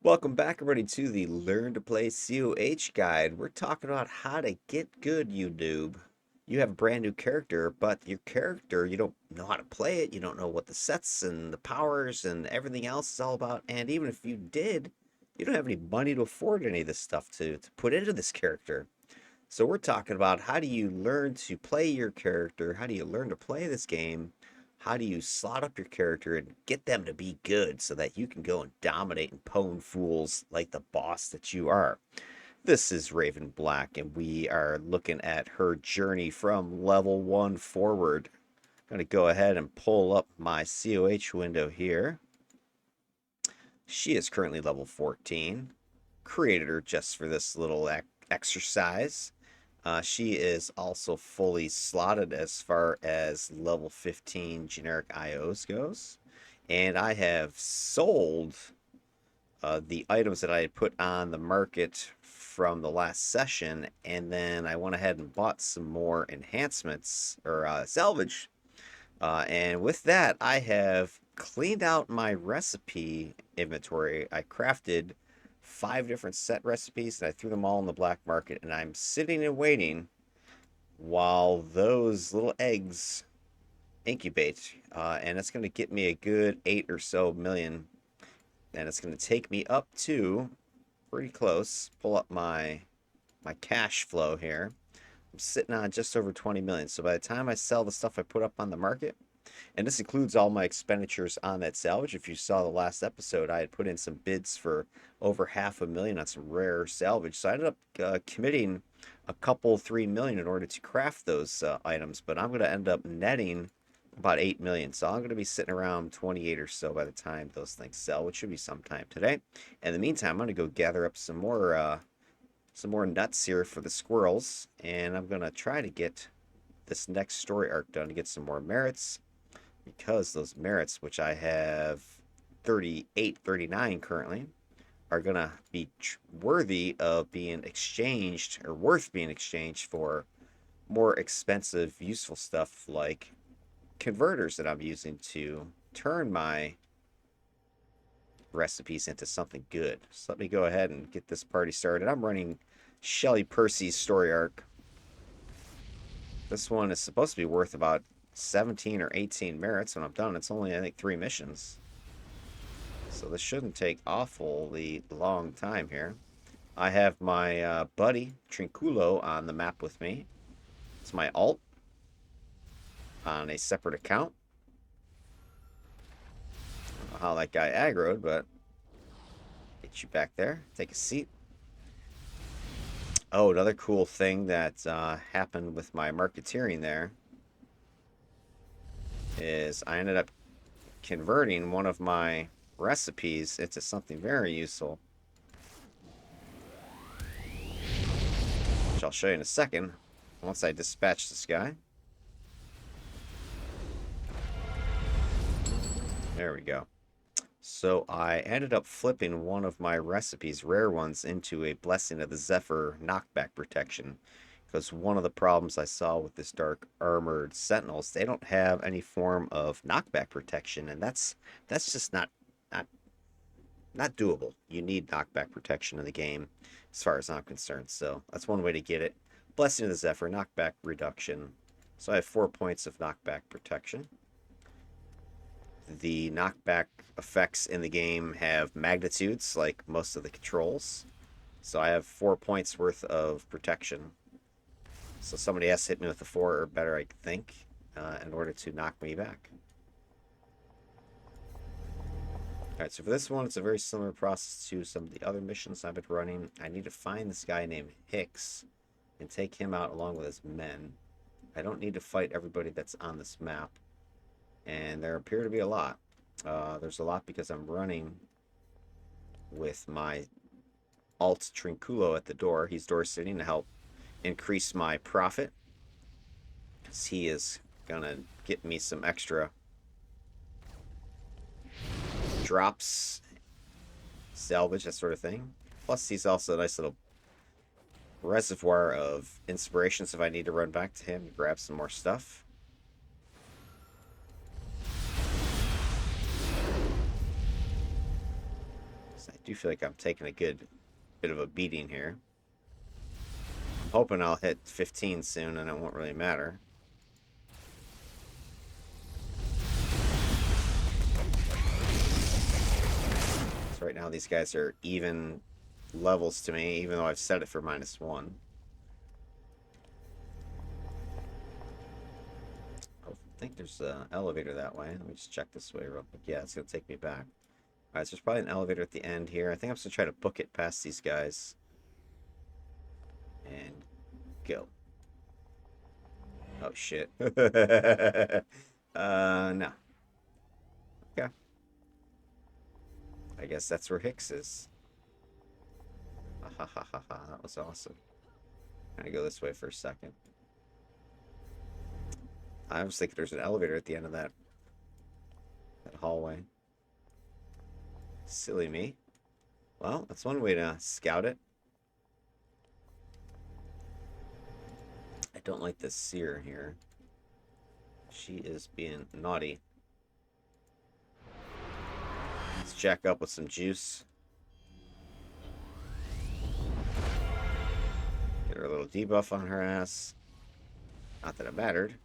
Welcome back, everybody, to the Learn to Play COH guide. We're talking about how to get good, you noob. You have a brand new character, but your character, you don't know how to play it. You don't know what the sets and the powers and everything else is all about. And even if you did, you don't have any money to afford any of this stuff to put into this character. So we're talking about how do you learn to play your character? How do you learn to play this game? How do you slot up your character and get them to be good so that you can go and dominate and pwn fools like the boss that you are? This is Raven Black, and we are looking at her journey from level 1 forward. I'm going to go ahead and pull up my COH window here. She is currently level 14. Created her just for this little exercise. She is also fully slotted as far as level 15 generic IOs goes. And I have sold the items that I had put on the market from the last session. And then I went ahead and bought some more enhancements or salvage. And with that, I have cleaned out my recipe inventory. I crafted 5 different set recipes and I threw them all in the black market, and I'm sitting and waiting while those little eggs incubate, and it's going to get me a good 8 or so million, and it's going to take me up to pretty close. Pull up my cash flow here. I'm sitting on just over 20 million, so by the time I sell the stuff I put up on the market, and this includes all my expenditures on that salvage. If you saw the last episode, I had put in some bids for over $500,000 on some rare salvage. So I ended up committing a couple 3 million in order to craft those items. But I'm going to end up netting about 8 million. So I'm going to be sitting around 28 or so by the time those things sell, which should be sometime today. In the meantime, I'm going to go gather up some more nuts here for the squirrels, and I'm going to try to get this next story arc done to get some more merits, because those merits, which I have 38, 39 currently, are going to be worthy of being exchanged, or worth being exchanged for more expensive, useful stuff like converters that I'm using to turn my recipes into something good. So let me go ahead and get this party started. I'm running Shelly Percey's story arc. This one is supposed to be worth about 17 or 18 merits when I'm done. It's only, I think, 3 missions. So this shouldn't take awfully long time here. I have my buddy, Trinculo, on the map with me. It's my alt on a separate account. I don't know how that guy aggroed, but get you back there. Take a seat. Oh, another cool thing that happened with my marketeering there is I ended up converting one of my recipes into something very useful, which I'll show you in a second once I dispatch this guy. There we go. So I ended up flipping one of my recipes, rare ones, into a Blessing of the Zephyr knockback protection. Because one of the problems I saw with this dark armored sentinels, they don't have any form of knockback protection, and that's just not doable. You need knockback protection in the game, as far as I'm concerned. So that's one way to get it. Blessing of the Zephyr, knockback reduction. So I have 4 points of knockback protection. The knockback effects in the game have magnitudes, like most of the controls. So I have 4 points worth of protection. So somebody has to hit me with a 4 or better, I think, in order to knock me back. Alright, so for this one, it's a very similar process to some of the other missions I've been running. I need to find this guy named Hicks and take him out along with his men. I don't need to fight everybody that's on this map, and there appear to be a lot. There's a lot because I'm running with my alt Trinculo at the door. He's door sitting to help increase my profit, because he is gonna get me some extra drops, salvage, that sort of thing. Plus he's also a nice little reservoir of inspirations if I need to run back to him to grab some more stuff. I do feel like I'm taking a good bit of a beating here. I'm hoping I'll hit 15 soon and it won't really matter. So right now these guys are even levels to me, even though I've set it for -1. I think there's an elevator that way. Let me just check this way real quick. Yeah, it's going to take me back. Alright, so there's probably an elevator at the end here. I think I'm just going to try to book it past these guys. And go. Oh, shit. No. Okay. I guess that's where Hicks is. Ha ha ha ha ha. That was awesome. I'm going to go this way for a second. I was thinking there's an elevator at the end of that hallway. Silly me. Well, that's one way to scout it. I don't like this seer here. She is being naughty. Let's jack up with some juice. Get her a little debuff on her ass. Not that it mattered.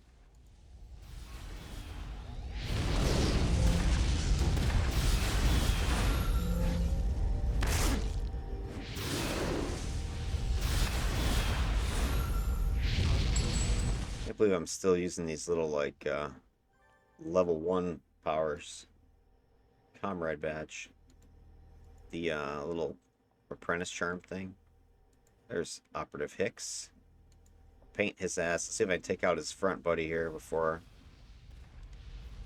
I can't believe I'm still using these little, like, level 1 powers. Comrade badge. The little apprentice charm thing. There's Operative Hicks. Paint his ass. Let's see if I can take out his front buddy here before.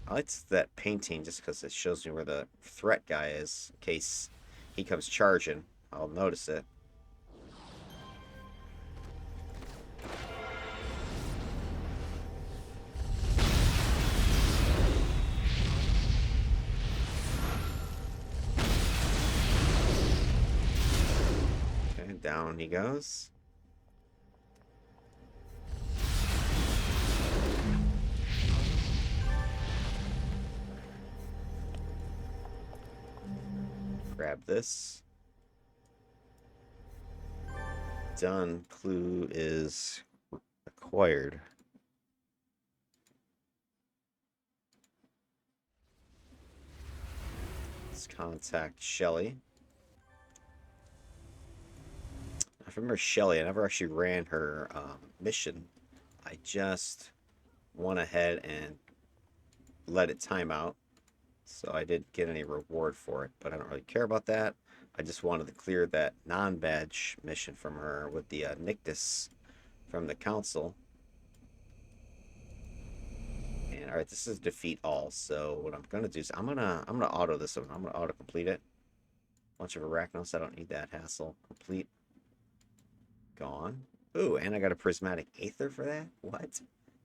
I like that painting just because it shows me where the threat guy is. In case he comes charging, I'll notice it. Okay, down he goes. Grab this. Done. Clue is acquired. Let's contact Shelly. I remember Shelly. I never actually ran her mission. I just went ahead and let it time out. So I didn't get any reward for it, but I don't really care about that. I just wanted to clear that non-badge mission from her with the Nictus from the council. And all right, this is defeat all. So what I'm gonna do is I'm gonna auto this one. I'm gonna auto complete it. Bunch of Arachnos. I don't need that hassle. Complete. Gone. Ooh, and I got a prismatic aether for that. What?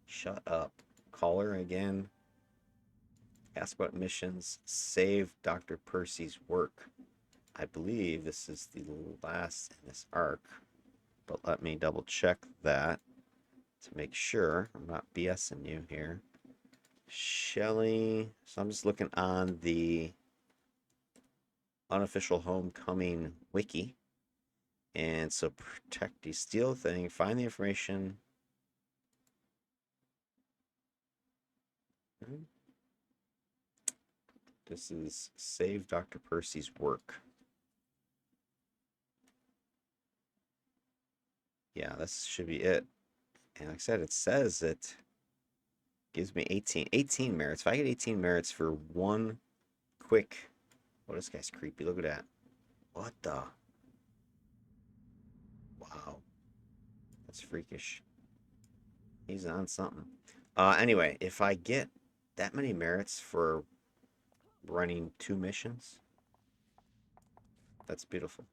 Shut up. Caller again. Ask about missions. Save Dr. Percy's work. I believe this is the last in this arc, but let me double check that to make sure I'm not BSing you here. Shelly. So I'm just looking on the unofficial homecoming wiki. And so protect the steal thing, find the information. This is save Dr. Percy's work. Yeah, this should be it. And like I said, it says it gives me 18 merits. If I get 18 merits for one quick... Oh, this guy's creepy. Look at that. What the... Wow. That's freakish. He's on something. Anyway, if I get that many merits for running 2 missions, that's beautiful.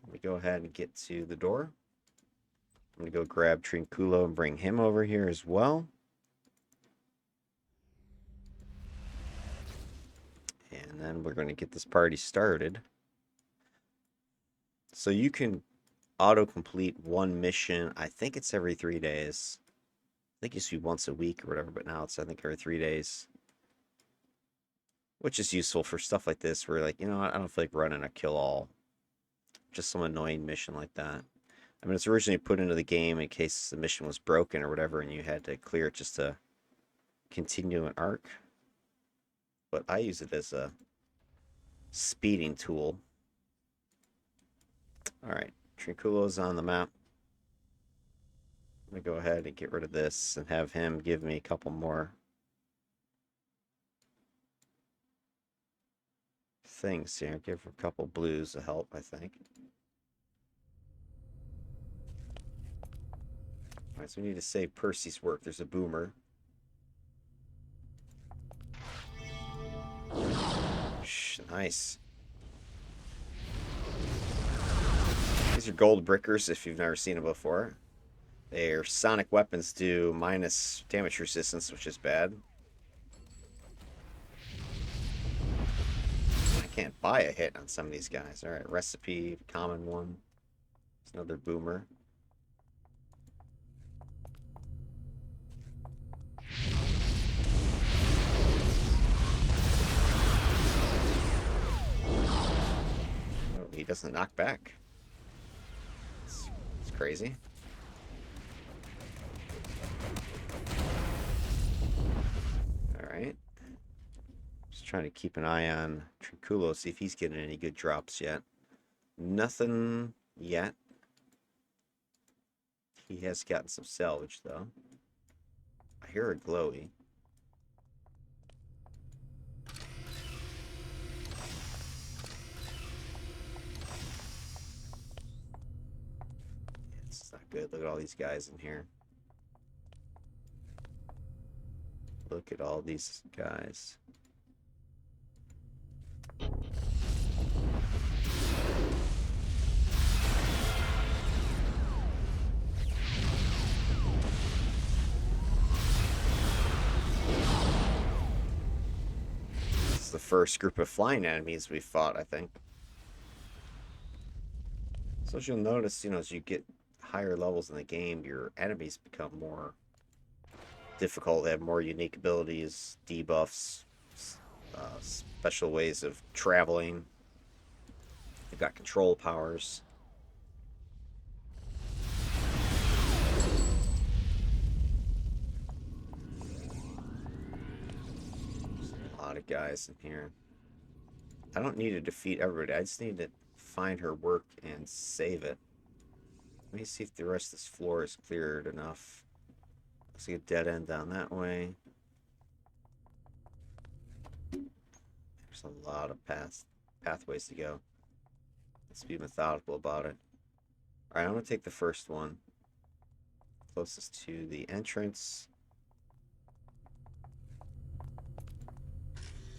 Let me go ahead and get to the door. I'm going to go grab Trinculo and bring him over here as well. And then we're going to get this party started. So you can auto-complete one mission. I think it's every 3 days. I think it used to be once a week or whatever, but now it's, I think, every 3 days. which is useful for stuff like this where, like, you know what, I don't feel like running a kill all. Just some annoying mission like that. I mean, it's originally put into the game in case the mission was broken or whatever and you had to clear it just to continue an arc. But I use it as a speeding tool. Alright, Trinculo's on the map. I'm going to go ahead and get rid of this and have him give me a couple more things here. Give a couple blues to help, I think. Alright, so we need to save Percy's work. There's a boomer. Nice. These are gold brickers if you've never seen them before. Their sonic weapons do minus damage resistance, which is bad. I can't buy a hit on some of these guys. Alright, recipe, common one. There's another boomer. Oh, he doesn't knock back. It's crazy. Alright. Just trying to keep an eye on Trinculo, see if he's getting any good drops yet. Nothing yet. He has gotten some salvage, though. I hear a glowy. It's not good. Look at all these guys in here. Look at all these guys. This is the first group of flying enemies we fought, I think. So as you'll notice, you know, as you get higher levels in the game, your enemies become more difficult. They have more unique abilities, debuffs, special ways of traveling. They've got control powers. There's a lot of guys in here. I don't need to defeat everybody. I just need to find her work and save it. Let me see if the rest of this floor is cleared enough. Looks like a dead end down that way. There's a lot of pathways to go. Let's be methodical about it. Alright, I'm going to take the first one. Closest to the entrance.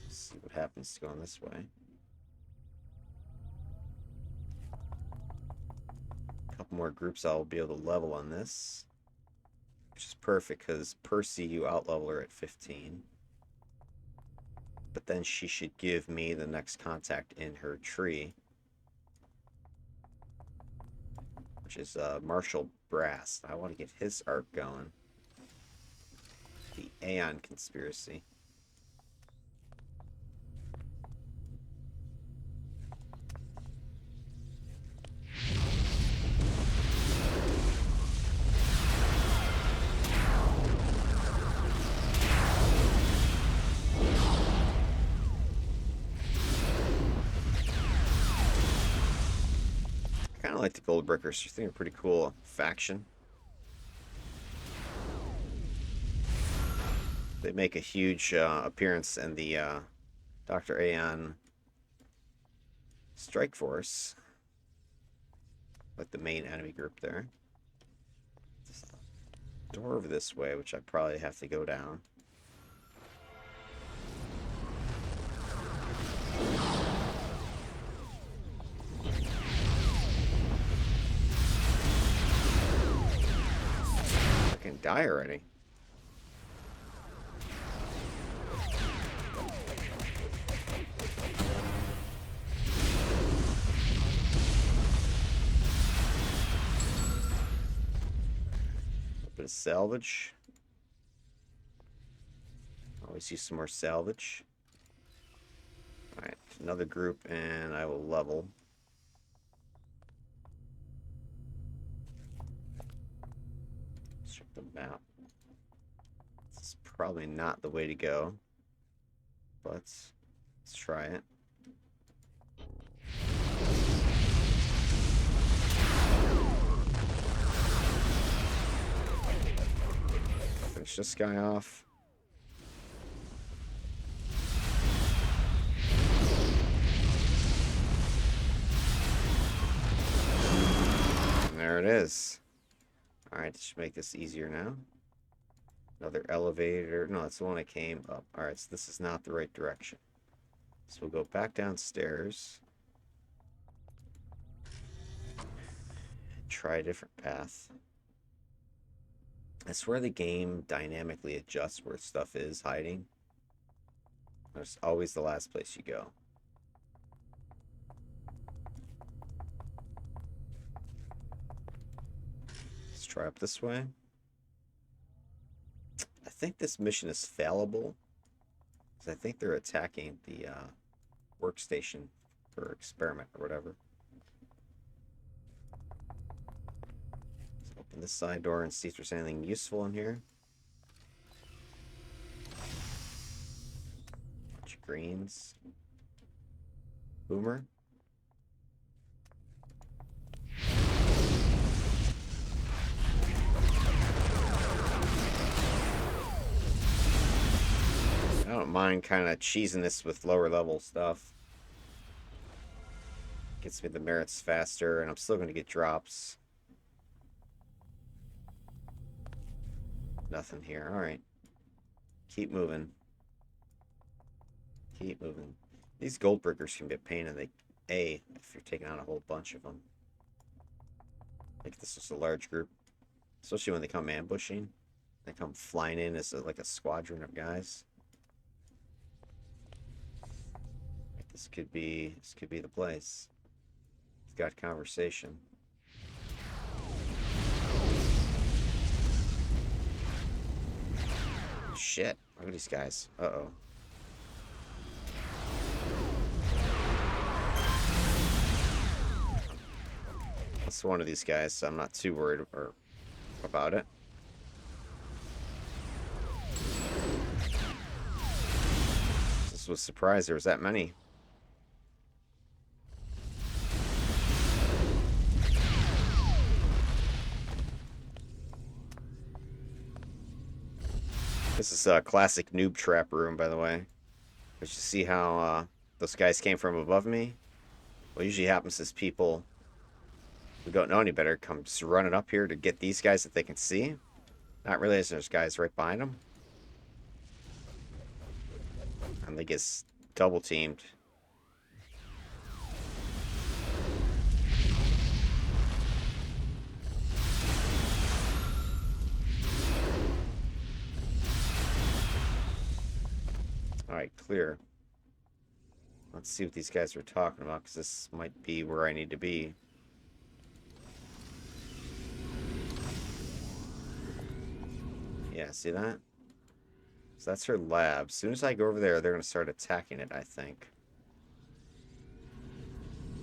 Let's see what happens going this way. A couple more groups I'll be able to level on this. Which is perfect because Percy, you outlevel her at 15. But then she should give me the next contact in her tree. Which is Marshall Brass. I want to get his arc going. The Aeon Conspiracy. I kind of like the Gold Brickers. I think they're pretty cool faction. They make a huge appearance in the Dr. Aeon Strike Force. Like the main enemy group there. There's a door over this way, which I probably have to go down. Die already. A bit of salvage. Always use some more salvage. Alright, another group, and I will level. Let's check the map. This is probably not the way to go, but let's try it. Finish this guy off. And there it is. Alright, this should make this easier now. Another elevator. No, that's the one I came up. Alright, so this is not the right direction. So we'll go back downstairs. Try a different path. I swear the game dynamically adjusts where stuff is hiding. It's always the last place you go. Let's try up this way. I think this mission is fallible, because I think they're attacking the workstation or experiment or whatever. Let's open this side door and see if there's anything useful in here. Bunch of greens. Boomer. I don't mind kind of cheesing this with lower level stuff. Gets me the merits faster, and I'm still going to get drops. Nothing here. Alright. Keep moving. Keep moving. These gold breakers can be a pain in the A if you're taking on a whole bunch of them. Like this is a large group. Especially when they come ambushing. They come flying in as like a squadron of guys. This could be the place. It's got conversation. Shit. Look at these guys. Uh-oh. That's one of these guys, so I'm not too worried about it. Just was surprised there was that many. This is a classic noob trap room, by the way. But you see how those guys came from above me? What usually happens is people who don't know any better come just running up here to get these guys that they can see. Not realizing there's guys right behind them. And they get double teamed. Alright, clear. Let's see what these guys are talking about, because this might be where I need to be. Yeah, see that? So that's her lab. As soon as I go over there, they're going to start attacking it, I think.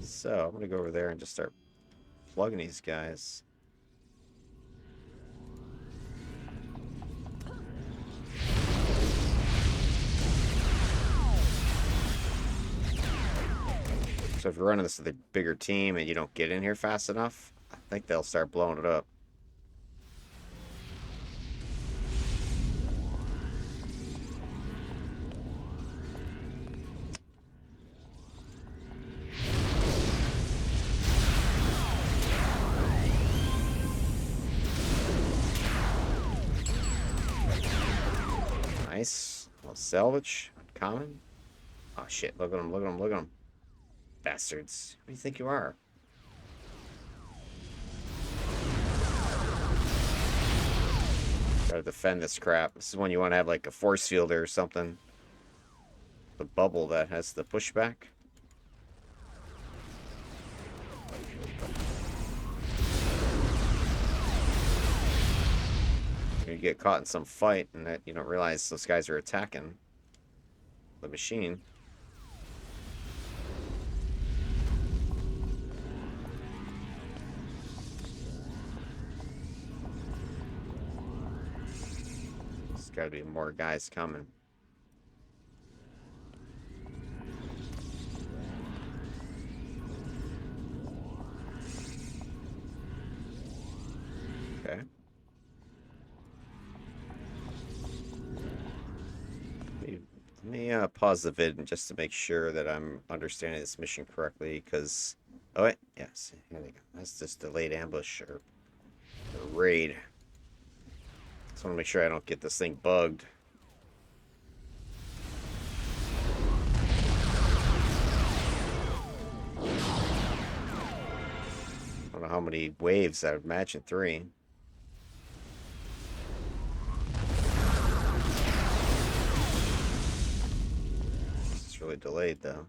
So, I'm going to go over there and just start plugging these guys. So if you're running this with a bigger team and you don't get in here fast enough, I think they'll start blowing it up. Nice. A little salvage. Uncommon. Oh shit, look at them, look at them, look at them. Bastards. Who do you think you are? Gotta defend this crap. This is when you want to have like a force fielder or something. The bubble that has the pushback. You get caught in some fight and that you don't realize those guys are attacking the machine. Gotta be more guys coming. Okay. Let me pause the vid just to make sure that I'm understanding this mission correctly, because... Oh, wait. Yes. Here they go. That's just delayed ambush or raid. Just want to make sure I don't get this thing bugged. I don't know how many waves. I would imagine 3. It's really delayed, though.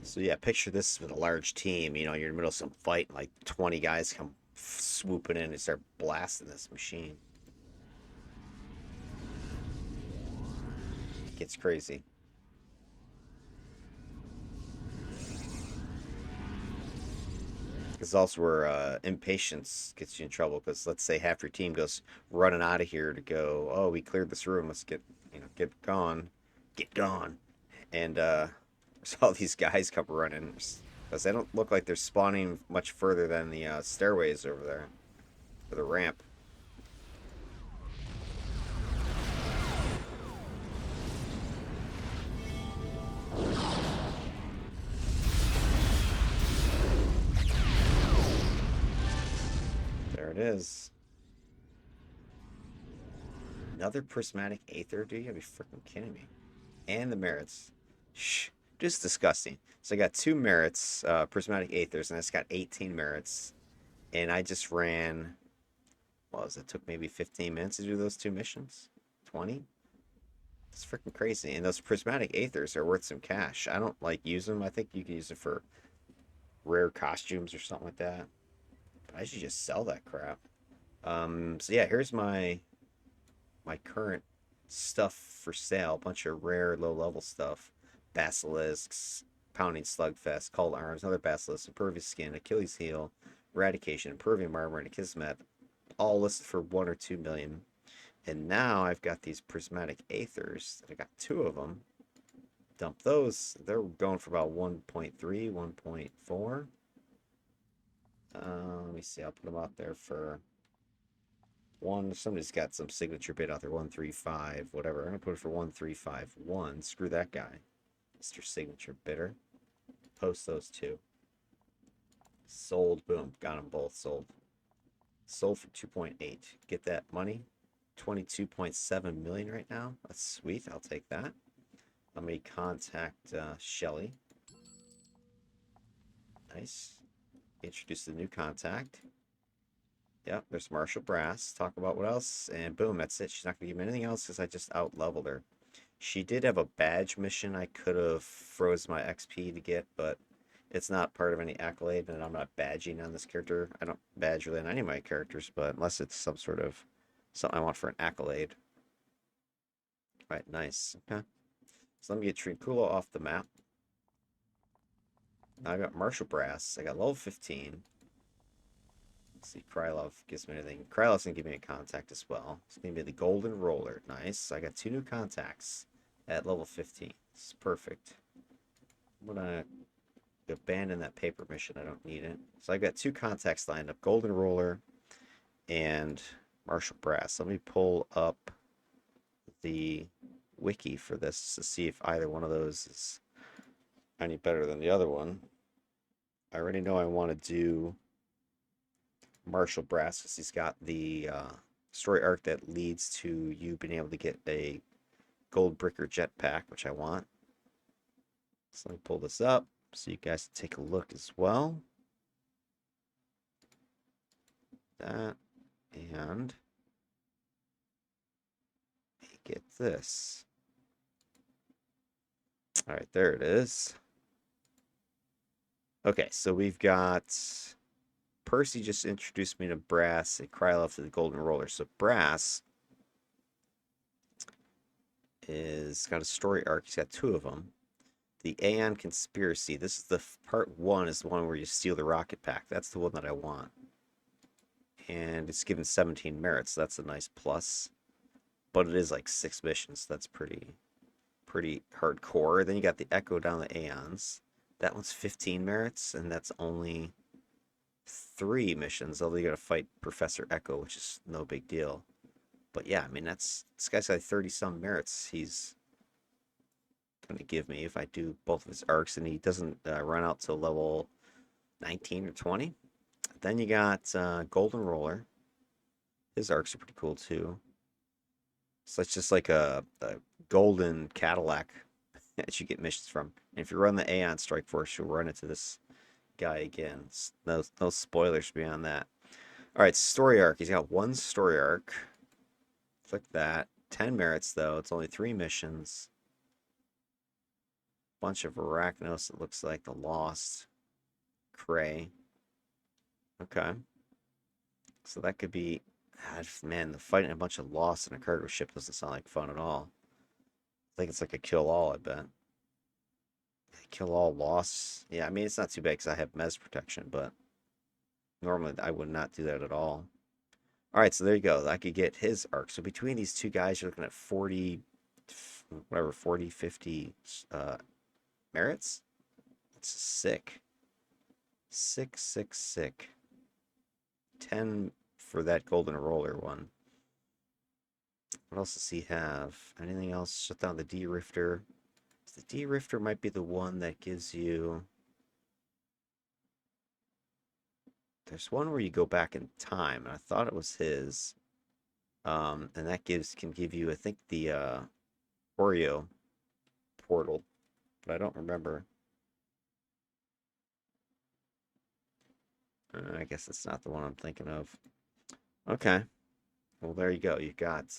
So yeah, picture this with a large team. You know, you're in the middle of some fight, and like 20 guys come swooping in and start blasting this machine. It gets crazy. Because also where impatience gets you in trouble. Because let's say half your team goes running out of here to go, oh, we cleared this room. Let's get gone, get gone, and there's all these guys come running because they don't look like they're spawning much further than the stairways over there, or the ramp. There it is. Another prismatic aether? Dude, you gotta be freaking kidding me. And the merits. Shh. Just disgusting. So I got 2 merits, prismatic aethers, and it's got 18 merits. And I just ran, what was it? Took maybe 15 minutes to do those 2 missions? 20? It's freaking crazy. And those prismatic aethers are worth some cash. I don't like use them. I think you can use it for rare costumes or something like that. But I should just sell that crap. So yeah, here's my current stuff for sale. A bunch of rare low level stuff. Basilisks, Pounding Slugfest, Called Arms, another Basilisk, Impervious Skin, Achilles Heel, Eradication, Improving Armor, and a Kismet. All listed for 1 or 2 million. And now I've got these prismatic aethers. I got 2 of them. Dump those. They're going for about 1.3, 1.4. Let me see. I'll put them out there for one. Somebody's got some signature bid out there. 135, whatever. I'm gonna put it for 1351. Screw that guy, Mr. Signature Bidder. Post those 2. Sold. Boom. Got them both sold. Sold for 2.8. Get that money. 22.7 million right now. That's sweet. I'll take that. Let me contact Shelly. Nice. Introduce the new contact. Yep, there's Marshall Brass. Talk about what else, and boom, that's it. She's not going to give me anything else because I just out-leveled her. She did have a badge mission I could have froze my XP to get, but it's not part of any accolade, and I'm not badging on this character. I don't badge really on any of my characters, but unless it's some sort of something I want for an accolade. All right, nice. Okay. So let me get Trinculo off the map. Now I got Marshall Brass. I got level 15. Let's see, Krylov gives me anything. Krylov's gonna give me a contact as well. It's gonna be the Golden Roller. Nice. So I got 2 new contacts at level 15. It's perfect. I'm gonna abandon that paper mission. I don't need it. So I got 2 contacts lined up: Golden Roller and Marshall Brass. Let me pull up the wiki for this to see if either one of those is any better than the other one. I already know I want to do Marshall Brass because he's got the story arc that leads to you being able to get a gold bricker jetpack, which I want. So let me pull this up so you guys can take a look as well. That, and get this. All right, there it is. Okay, so we've got Percy just introduced me to Brass and Krylov to the Golden Roller. So Brass is got a story arc. He's got 2 of them. The Aeon Conspiracy. This is the part 1 is the one where you steal the rocket pack. That's the one that I want. And it's given 17 merits. That's a nice plus. But it is like 6 missions. That's pretty hardcore. Then you got the Echo down the Aeons. That one's 15 merits, and that's only 3 missions. Although you got to fight Professor Echo, which is no big deal. But yeah, I mean this guy's got 30 some merits. He's gonna give me if I do both of his arcs, and he doesn't run out till level 19 or 20. Then you got Golden Roller. His arcs are pretty cool too. So it's just like a golden Cadillac that you get missions from. And if you run the Aeon Strike Force, you'll run into this guy again. No spoilers beyond that. All right, story arc. He's got 1 story arc. Click that. 10 merits though. It's only 3 missions. Bunch of Arachnos. It looks like the Lost. Cray. Okay. So that could be. Man, the fighting a bunch of Lost in a cargo ship doesn't sound like fun at all. I think it's like a kill all, I bet. Kill all Lost. Yeah, I mean, it's not too bad because I have Mez protection, but normally I would not do that at all. All right, so there you go. I could get his arc. So between these two guys, you're looking at 40, whatever, 40, 50 merits. It's sick. Sick. 10 for that golden roller one. What else does he have? Anything else? Shut down the D-Rifter. The D-Rifter might be the one that gives you... There's one where you go back in time, and I thought it was his. And that can give you, I think, the Oreo portal, but I don't remember. I guess it's not the one I'm thinking of. Okay. Well, there you go. You've got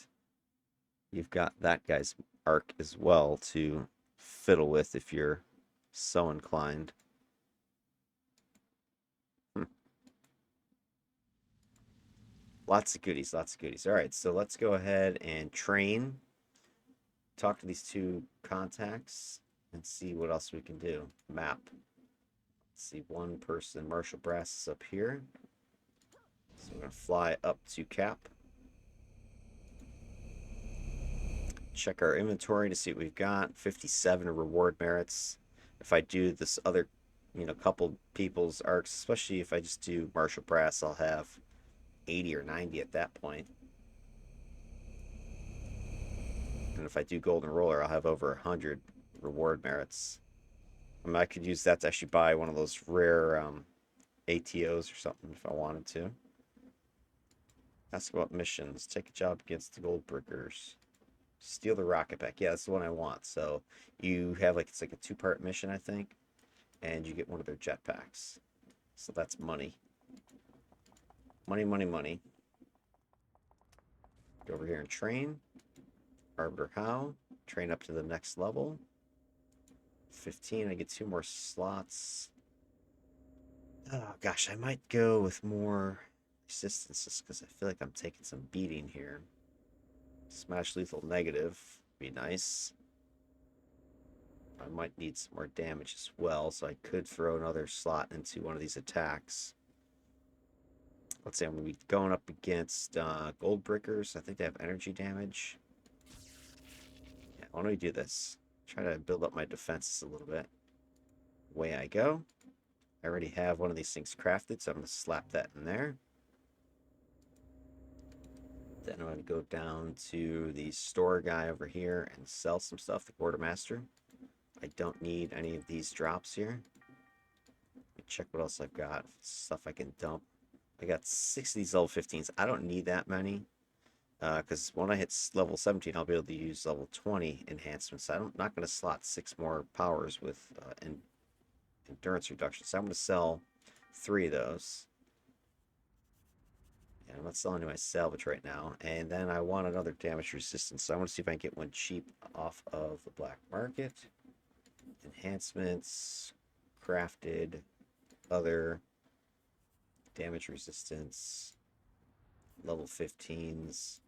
that guy's arc as well to fiddle with if you're so inclined. Lots of goodies, lots of goodies. All right, so let's go ahead and train. Talk to these 2 contacts and see what else we can do. Map. Let's see, 1 person. Marshall Brass is up here. So we're going to fly up to Cap. Check our inventory to see what we've got. 57 reward merits. If I do this other, couple people's arcs, especially if I just do Marshall Brass, I'll have 80 or 90 at that point. And if I do Golden Roller, I'll have over 100 reward merits. I mean, I could use that to actually buy one of those rare ATOs or something if I wanted to. Ask about missions. Take a job against the Gold Brickers. Steal the rocket back. Yeah, that's the one I want. So you have it's like a 2-part mission, I think. And you get one of their jetpacks. So that's money. Money. Go over here and train. Arbiter how? Train up to the next level. 15, I get 2 more slots. Oh gosh, I might go with more resistance because I feel like I'm taking some beating here. Smash lethal negative be nice. I might need some more damage as well, so I could throw another slot into one of these attacks. Let's say I'm going to be going up against Gold Brickers. I think they have energy damage. Yeah, why don't we do this? Try to build up my defenses a little bit. Away I go. I already have one of these things crafted, so I'm going to slap that in there. Then I'm going to go down to the store guy over here and sell some stuff, the quartermaster. I don't need any of these drops here. Let me check what else I've got. Stuff I can dump. I got 6 of these level 15s. I don't need that many. Because when I hit level 17, I'll be able to use level 20 enhancements. I'm not going to slot 6 more powers with endurance reduction. So I'm going to sell 3 of those. Yeah, I'm not selling any of my salvage right now. And then I want another damage resistance. So I want to see if I can get one cheap off of the black market. Enhancements, crafted, other, damage resistance, level 15s.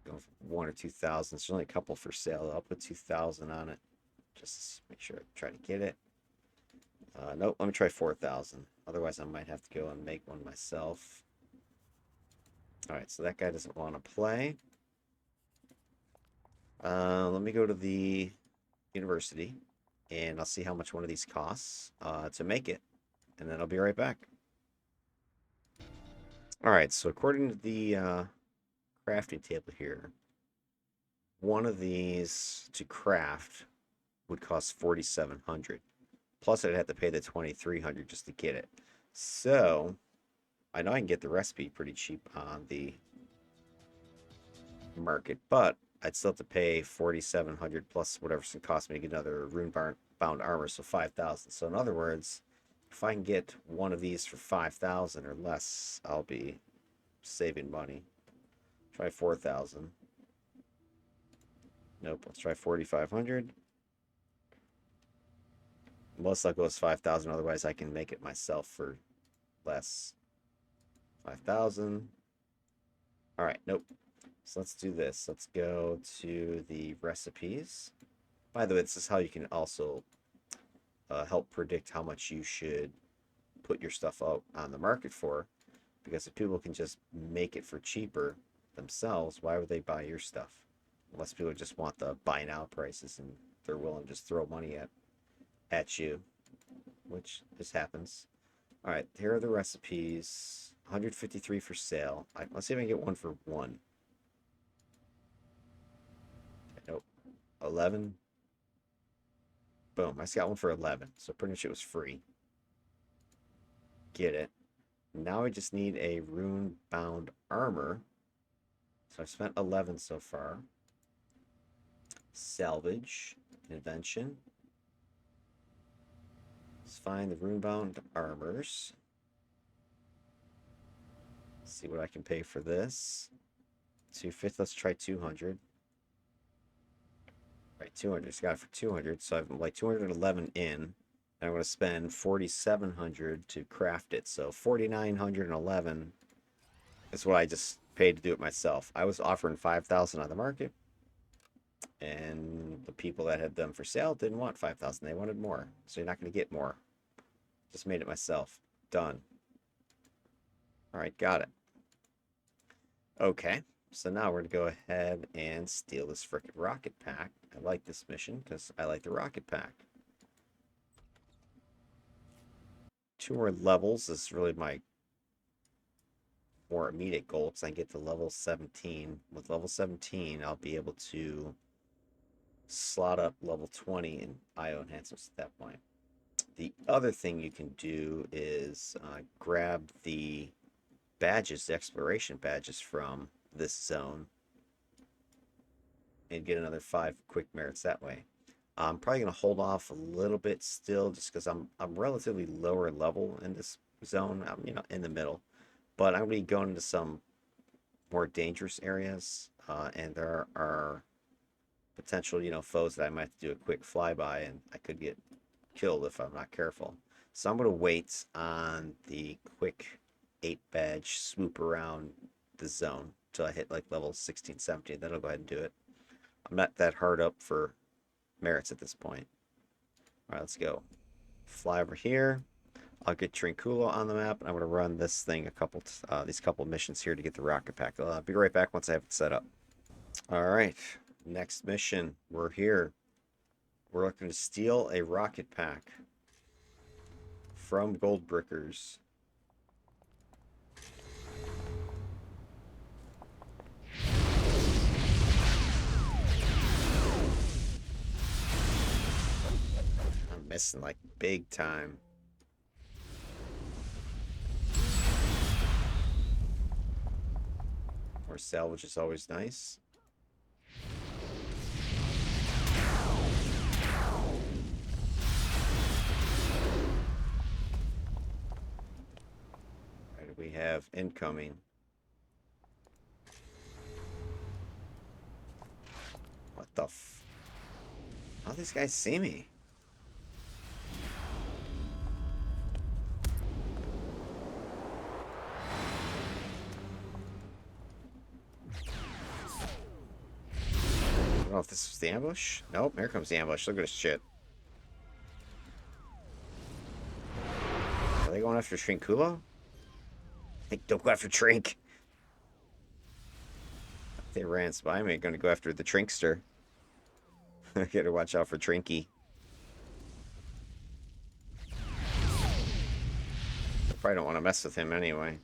Going for 1 or 2,000. There's only a couple for sale. I'll put 2,000 on it. Just to make sure I try to get it. Nope, let me try 4,000. Otherwise, I might have to go and make one myself. Alright, so that guy doesn't want to play. Let me go to the university, and I'll see how much one of these costs to make it, and then I'll be right back. Alright, so according to the crafting table here, one of these to craft would cost 4,700. Plus, I'd have to pay the 2,300 just to get it. So, I know I can get the recipe pretty cheap on the market, but I'd still have to pay 4,700 plus whatever's going to cost me to get another bound armor, so 5,000. So, in other words, if I can get one of these for 5,000 or less, I'll be saving money. Try 4,000. Nope, let's try 4,500. Most luck goes 5,000, otherwise I can make it myself for less. 5,000. All right, nope. So let's do this. Let's go to the recipes. By the way, this is how you can also help predict how much you should put your stuff out on the market for. Because if people can just make it for cheaper themselves, why would they buy your stuff? Unless people just want the buy now prices and they're willing to just throw money at you, which just happens. All right, here are the recipes. 153 for sale. Let's see if I can get one for one. Nope. 11. Boom. I just got one for 11. So pretty much it was free. Get it. Now I just need a rune-bound armor. So I've spent 11 so far. Salvage. Invention. Let's find the rune-bound armors. See what I can pay for this. 250. Let's try 200. Right, 200. Just got it for 200. So I've like 211 in. And I'm going to spend 4,700 to craft it. So 4,911 is what I just paid to do it myself. I was offering 5,000 on the market, and the people that had them for sale didn't want 5,000. They wanted more. So you're not going to get more. Just made it myself. Done. All right, got it. Okay, so now we're going to go ahead and steal this frickin' rocket pack. I like this mission because I like the rocket pack. 2 more levels is really my more immediate goal because I get to level 17. With level 17, I'll be able to slot up level 20 in IO enhancements at that point. The other thing you can do is grab the badges, the exploration badges from this zone, and get another 5 quick merits that way. I'm probably going to hold off a little bit still just because I'm relatively lower level in this zone. I'm, in the middle. But I'm going to be going into some more dangerous areas, and there are potential, foes that I might have to do a quick flyby, and I could get killed if I'm not careful. So I'm going to wait on the quick 8 badge swoop around the zone until I hit like level 16, 17. Then I'll go ahead and do it. I'm not that hard up for merits at this point. All right, let's go. Fly over here. I'll get Trinculo on the map, and I'm going to run this thing these couple missions here to get the rocket pack. I'll be right back once I have it set up. All right, next mission. We're here. We're looking to steal a rocket pack from Gold Brickers. I'm missing like big time. More salvage is always nice. All right, we have incoming. What the f... How these guys see me? I don't know if this was the ambush. Nope, here comes the ambush. Look at this shit. Are they going after Trinculo? Hey, don't go after Trink. They ran by me. Going to go after the Trinkster. Gotta watch out for Trinky. I probably don't want to mess with him anyway.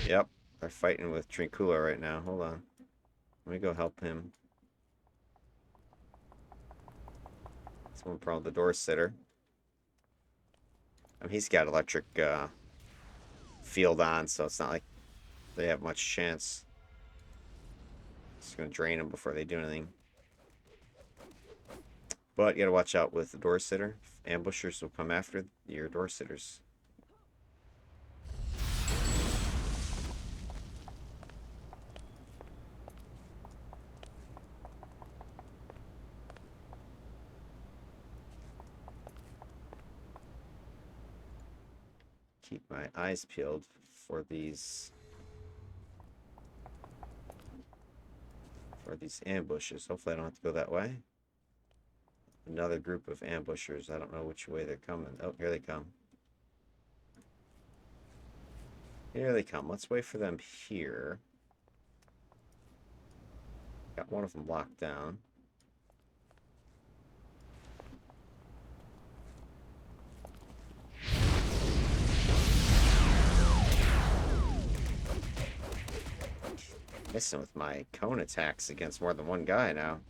Yep, they're fighting with Trincula right now. Hold on. Let me go help him. Someone probably the door sitter. I mean, he's got electric field on, so it's not like they have much chance. Just gonna drain them before they do anything. But you gotta watch out with the door sitter. Ambushers will come after your door sitters. Keep my eyes peeled for these ambushes. Hopefully I don't have to go that way. Another group of ambushers. I don't know which way they're coming. Oh, here they come. Here they come. Let's wait for them here. Got one of them locked down. Missing with my cone attacks against more than one guy now.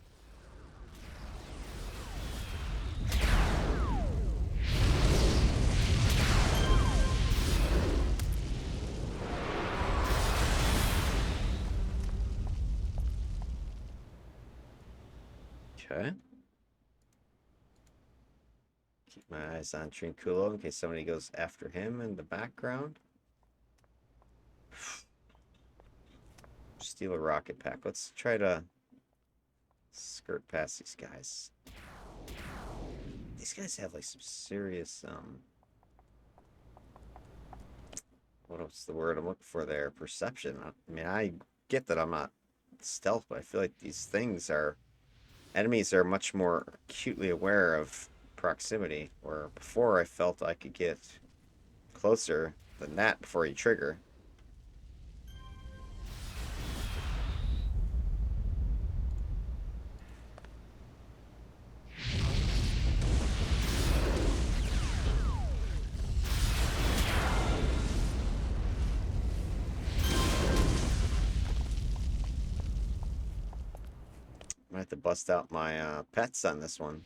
Okay. Keep my eyes on Trinculo in case somebody goes after him in the background. Steal a rocket pack. Let's try to skirt past these guys. These guys have like some serious what's the word I'm looking for there? Perception. I mean, I get that I'm not stealth, but I feel like these things are enemies are much more acutely aware of proximity, where before I felt I could get closer than that before you trigger. I have to bust out my pets on this one.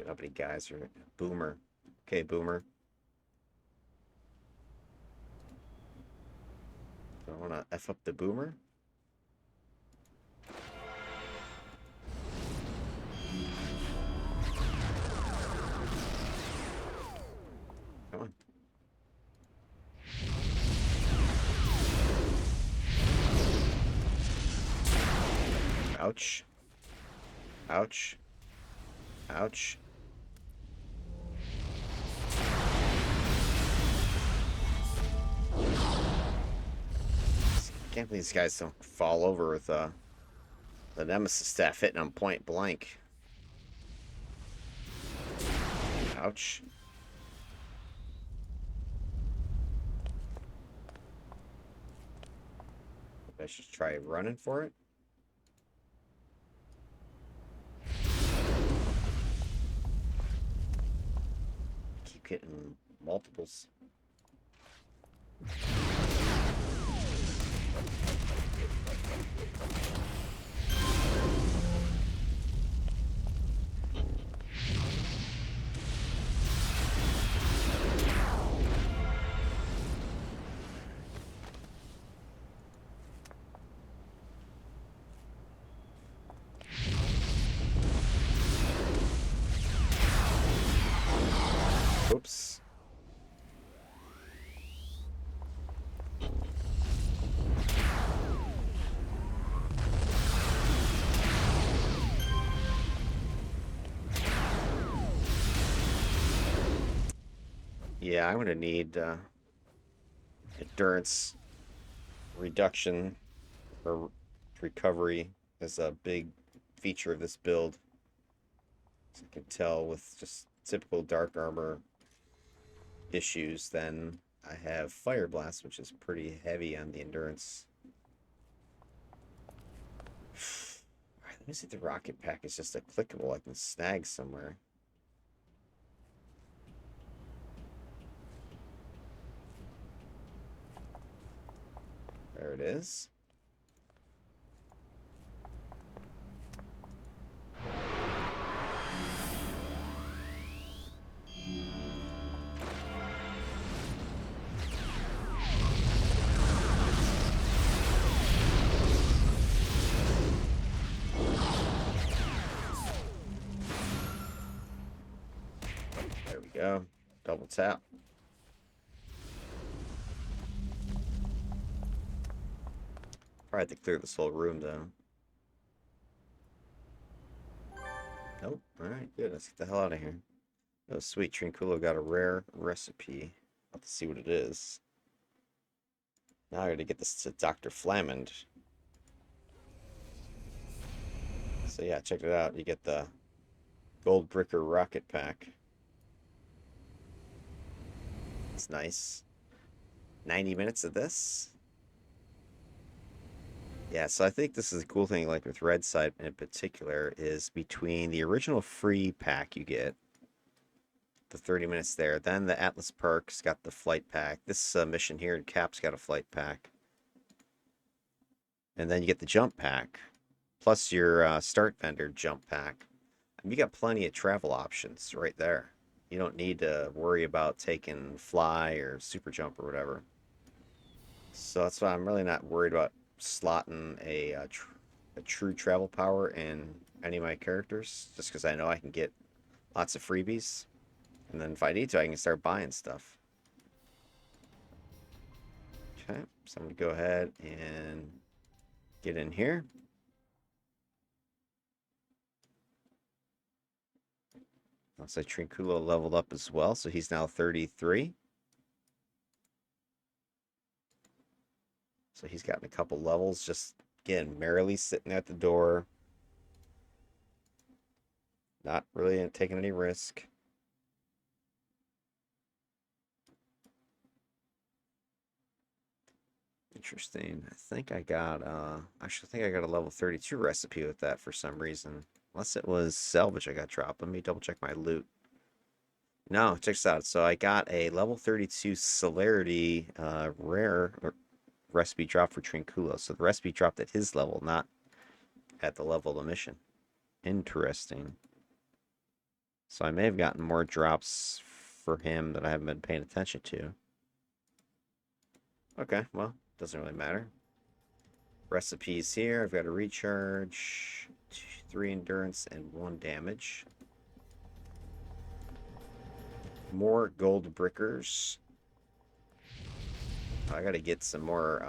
How many guys are Boomer? Okay, Boomer. Do I want to F up the Boomer? Come on. Ouch. Ouch. Ouch. I can't believe these guys don't fall over with the Nemesis staff hitting them point blank. Ouch. I should try running for it. Keep getting multiples. Yeah, I'm gonna need endurance reduction or recovery as a big feature of this build. As I can tell with just typical dark armor issues, then I have Fire Blast, which is pretty heavy on the endurance. Alright, let me see if the rocket pack is just a clickable I can snag somewhere. There it is. There we go. Double tap. Probably have to clear this whole room though. Nope. Alright, good. Let's get the hell out of here. Oh, sweet. Trinculo got a rare recipe. I'll have to see what it is. Now I gotta get this to Dr. Flamand. So yeah, check it out. You get the Gold Bricker Rocket Pack. It's nice. 90 minutes of this. Yeah, so I think this is a cool thing, like with Red Side in particular, is between the original free pack you get, the 30 minutes there, then the Atlas Perk's got the flight pack. This mission here in Cap's got a flight pack. And then you get the jump pack, plus your start vendor jump pack. And you got plenty of travel options right there. You don't need to worry about taking fly or super jump or whatever. So that's why I'm really not worried about slotting a true travel power in any of my characters, just because I know I can get lots of freebies. And then if I need to, I can start buying stuff. Okay, so I'm going to go ahead and get in here. Looks like Trinculo leveled up as well, so he's now 33. So he's gotten a couple levels, just, again, merrily sitting at the door. Not really taking any risk. Interesting. I think I got, actually, I think I got a level 32 recipe with that for some reason. Unless it was salvage I got dropped. Let me double check my loot. No, check this out. So I got a level 32 celerity rare recipe drop for Trinculo. So the recipe dropped at his level, not at the level of the mission. Interesting. So I may have gotten more drops for him that I haven't been paying attention to. Okay, well, doesn't really matter. Recipes here. I've got a recharge, 3 endurance, and 1 damage. More gold brickers. I gotta get some more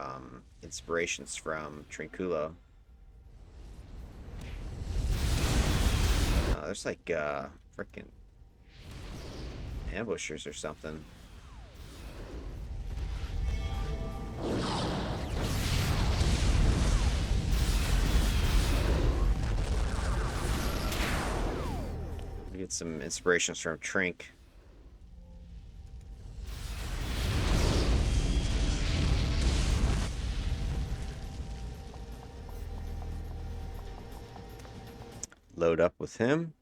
inspirations from Trinculo. There's like freaking ambushers or something. Get some inspirations from Trink. Load up with him.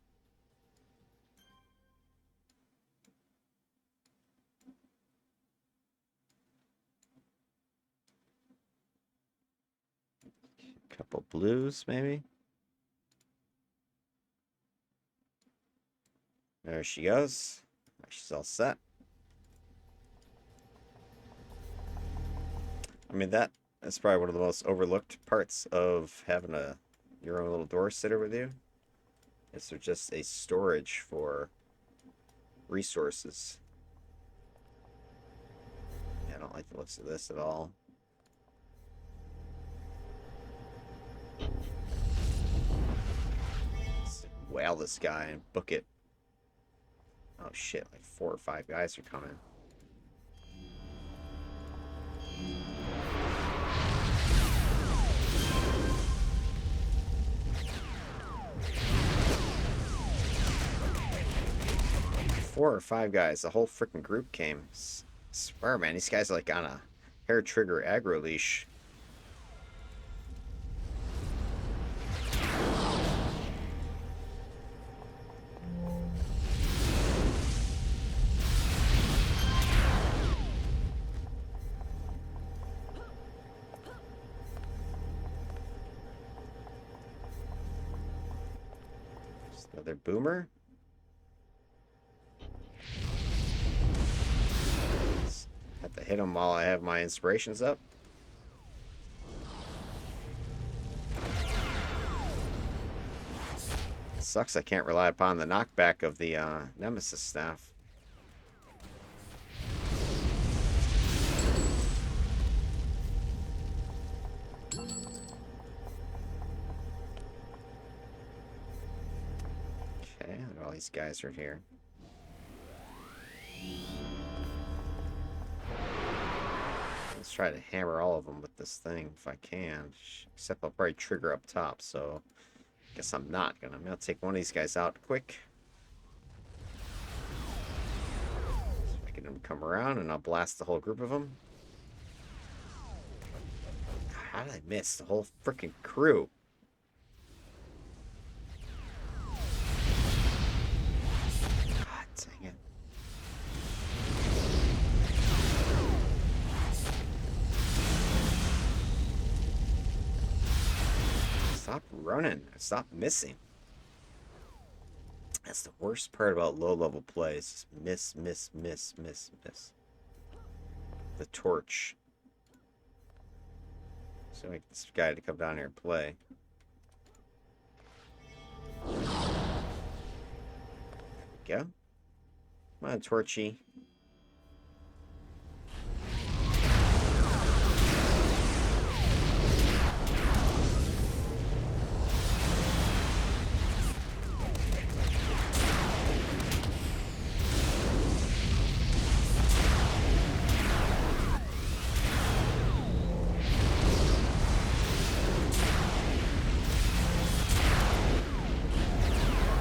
Couple blues, maybe. There she goes. She's all set. I mean, that's probably one of the most overlooked parts of having your own little door sitter with you. Is there just a storage for resources? Yeah, I don't like the looks of this at all. Let's whale this guy and book it. Oh shit, like 4 or 5 guys are coming. 4 or 5 guys. The whole freaking group came. Swear, man, these guys are like on a hair trigger aggro leash. Just another boomer. Have to hit him while I have my inspirations up. Sucks I can't rely upon the knockback of the Nemesis staff. Okay, all these guys are here. Let's try to hammer all of them with this thing if I can. Except I'll probably trigger up top, so guess I'm not gonna. I'm gonna take one of these guys out quick. Making them come around, and I'll blast the whole group of them. How did I miss the whole freaking crew? God dang it. Stop running. Stop missing. That's the worst part about low-level plays. Miss, miss, miss, miss, miss. The torch. So I get this guy to come down here and play. There we go. Come on, Torchy.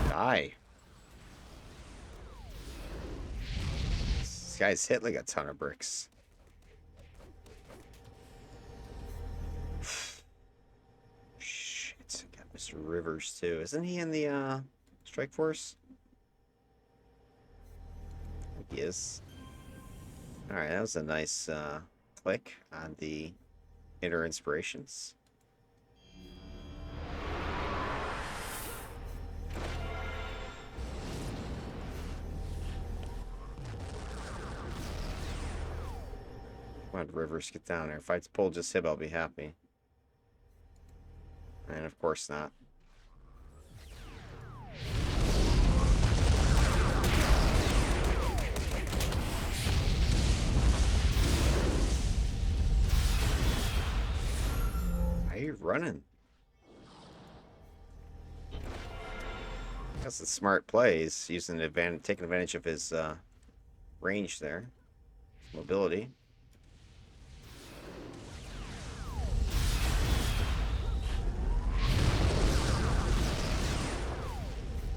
Die. This guy's hit like a ton of bricks. Shit, I got Mr. Rivers too. Isn't he in the Strike Force? I think he is. Alright, that was a nice click on the inner inspirations. Come on, Rivers, get down there. If I pull just him, I'll be happy. And of course not. Why are you running? That's a smart play. He's using advantage, taking advantage of his range there, mobility.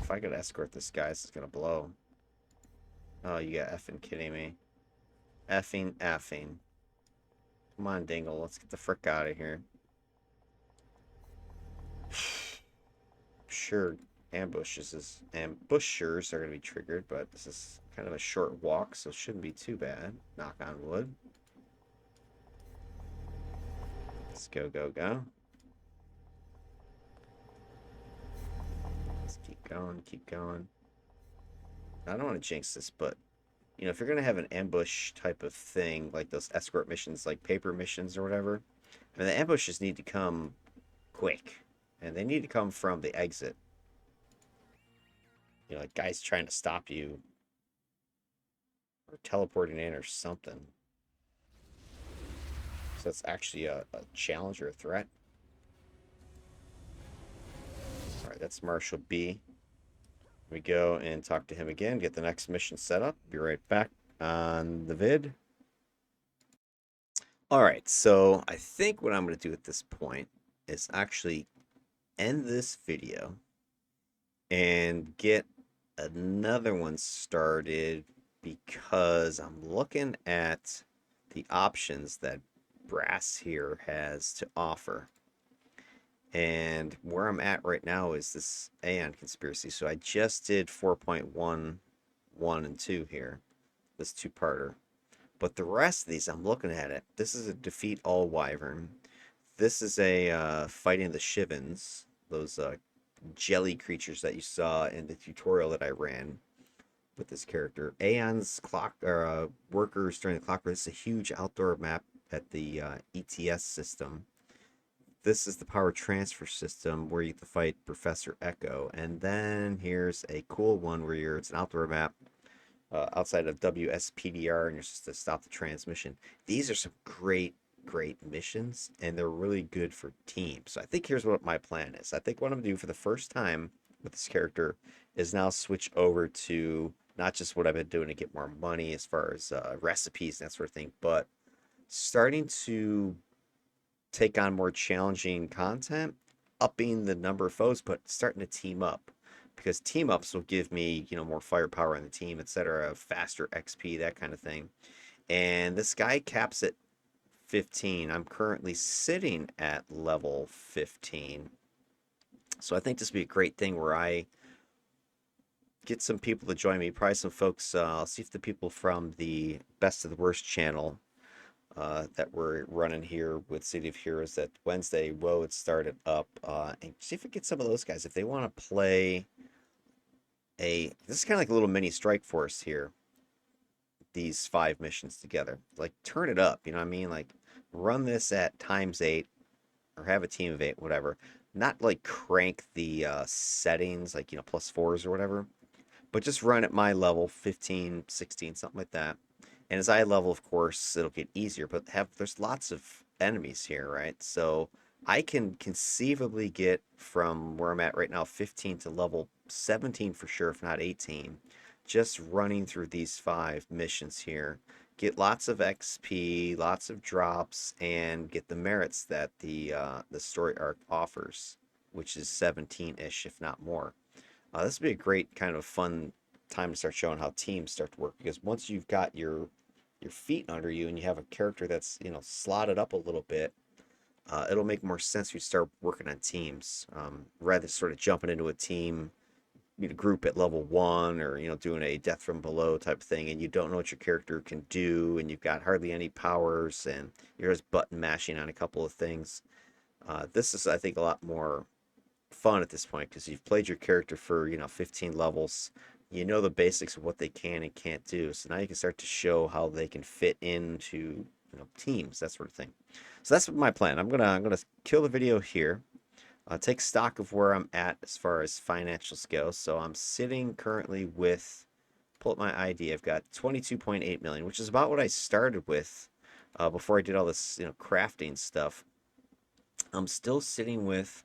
If I could escort this guy, this is gonna blow. Oh, you got effing kidding me. Effing. Come on, Dingle, let's get the frick out of here. Sure, ambushers are gonna be triggered, but this is kind of a short walk, so it shouldn't be too bad. Knock on wood. Let's go, go, go. Let's keep going, keep going. I don't want to jinx this, but you know, if you're gonna have an ambush type of thing, like those escort missions, like paper missions or whatever, I mean, the ambushes need to come quick, and they need to come from the exit. You know, like guys trying to stop you, or teleporting in, or something. So that's actually a challenge or a threat. All right, that's Marshal B. We go and talk to him again, get the next mission set up. Be right back on the vid. All right, so I think what I'm going to do at this point is actually end this video and get another one started because I'm looking at the options that Brass here has to offer. And where I'm at right now is this Aeon conspiracy. So I just did 4.1, 1, and 2 here, this two-parter. But the rest of these, I'm looking at it. This is a defeat all wyvern. This is a fighting the Shivens, those jelly creatures that you saw in the tutorial that I ran with this character. Aeon's clock or workers during the clock. This is a huge outdoor map at the ETS system. This is the power transfer system where you have to fight Professor Echo. And then here's a cool one where it's an outdoor map outside of WSPDR and you're supposed to stop the transmission. These are some great, great missions and they're really good for teams. So I think here's what my plan is. I think what I'm going to do for the first time with this character is now switch over to not just what I've been doing to get more money as far as recipes and that sort of thing, but starting to take on more challenging content, upping the number of foes, but starting to team up. Because team ups will give me, more firepower on the team, etc., faster XP, that kind of thing. And this guy caps at 15. I'm currently sitting at level 15. So I think this would be a great thing where I get some people to join me. Probably some folks, I'll see if the people from the Best of the Worst channel that we're running here with City of Heroes that Wednesday, it started up. And see if we get some of those guys. If they want to play this is kind of like a little mini strike force here. These 5 missions together. Like, turn it up, you know what I mean? Like, run this at ×8 or have a team of 8, whatever. Not like crank the settings, like, +4s or whatever. But just run at my level, 15, 16, something like that. And as I level, of course, it'll get easier. But there's lots of enemies here, right? So I can conceivably get from where I'm at right now, 15 to level 17 for sure, if not 18. Just running through these 5 missions here. Get lots of XP, lots of drops, and get the merits that the story arc offers, which is 17-ish, if not more. This would be a great kind of fun time to start showing how teams start to work, because once you've got your feet under you and you have a character that's slotted up a little bit, it'll make more sense if you start working on teams rather than sort of jumping into a team group at level 1 or doing a death from below type thing and you don't know what your character can do and you've got hardly any powers and you're just button mashing on a couple of things. This is, I think, a lot more fun at this point because you've played your character for 15 levels. You know the basics of what they can and can't do, so now you can start to show how they can fit into teams, that sort of thing. So that's my plan. I'm gonna kill the video here. Take stock of where I'm at as far as financials go. So I'm sitting currently with, pull up my ID, I've got 22.8 million, which is about what I started with before I did all this crafting stuff. I'm still sitting with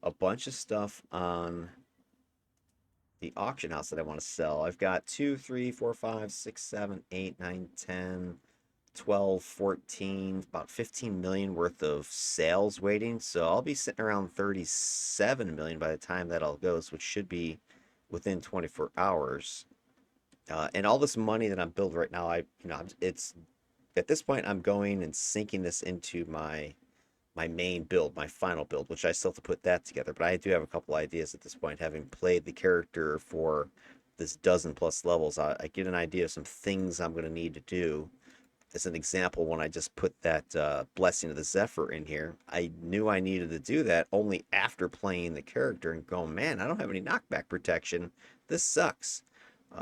a bunch of stuff on the auction house that I want to sell. I've got 2, 3, 4, 5, 6, 7, 8, 9, 10, 12, 14, about 15 million worth of sales waiting. So I'll be sitting around 37 million by the time that all goes, which should be within 24 hours. And all this money that I'm building right now, it's at this point I'm going and sinking this into my main build, my final build, which I still have to put that together. But I do have a couple ideas at this point, having played the character for this dozen plus levels. I get an idea of some things I'm going to need to do. As an example, when I just put that Blessing of the Zephyr in here, I knew I needed to do that only after playing the character and going, man, I don't have any knockback protection. This sucks.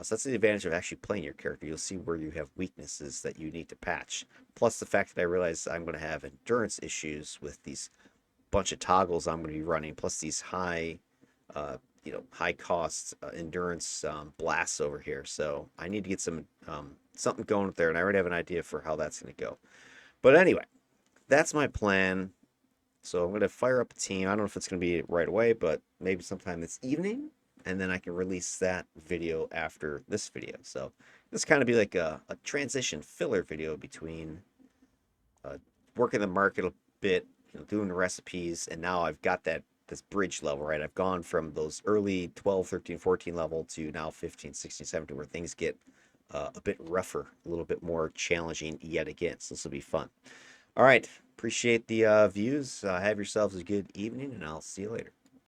So that's the advantage of actually playing your character. You'll see where you have weaknesses that you need to patch. Plus the fact that I realize I'm going to have endurance issues with these bunch of toggles I'm going to be running, plus these high cost endurance blasts over here. So I need to get some something going up there, and I already have an idea for how that's going to go. But anyway, that's my plan. So I'm going to fire up a team. I don't know if it's going to be right away, but maybe sometime this evening, and then I can release that video after this video. So this kind of be like a transition filler video between working the market a bit, doing the recipes, and now I've got that this bridge level, right? I've gone from those early 12, 13, 14 level to now 15, 16, 17, where things get a bit rougher, a little bit more challenging yet again. So this will be fun. All right. Appreciate the views. Have yourselves a good evening, and I'll see you later.